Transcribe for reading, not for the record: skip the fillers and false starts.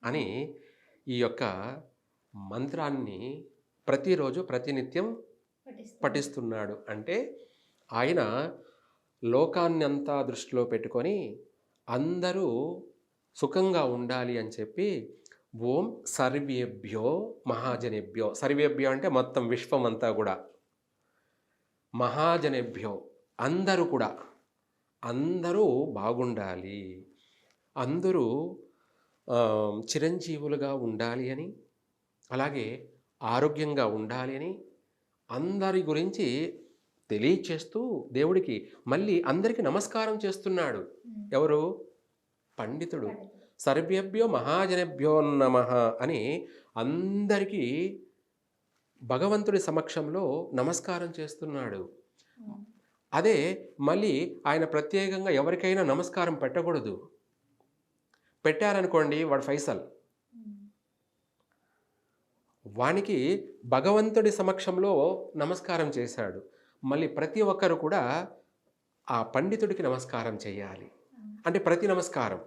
అని ఈ యొక్క మంత్రాన్ని ప్రతిరోజు ప్రతినిత్యం పఠిస్తున్నాడు. పఠిస్తున్నాడు. అంటే ఆయన లోకాన్నంతా దృష్టిలో పెట్టుకొని అందరూ సుఖంగా ఉండాలి అని చెప్పి ఓం సర్వేభ్యో మహాజనేభ్యో, సర్వేభ్యో అంటే మొత్తం విశ్వం అంతా కూడా, మహాజనేభ్యో అందరూ కూడా, అందరూ బాగుండాలి, అందరూ చిరంజీవులుగా ఉండాలి అని, అలాగే ఆరోగ్యంగా ఉండాలి అని అందరి గురించి తెలియచేస్తూ దేవుడికి మళ్ళీ అందరికీ నమస్కారం చేస్తున్నాడు. ఎవరు? పండితుడు. పండితుడు. సర్వేభ్యో మహాజనేభ్యో నమః అని అందరికీ భగవంతుడి సమక్షంలో నమస్కారం చేస్తున్నాడు. ఉమ్. అదే మళ్ళీ ఆయన ప్రత్యేకంగా ఎవరికైనా నమస్కారం పెట్టకూడదు. పెట్టారనుకోండి వాడు ఫైసల్. ఉమ్. వానికి భగవంతుడి సమక్షంలో నమస్కారం చేశాడు. మళ్ళీ ప్రతి ఒక్కరు కూడా ఆ పండితుడికి నమస్కారం చేయాలి. అంటే ప్రతి నమస్కారం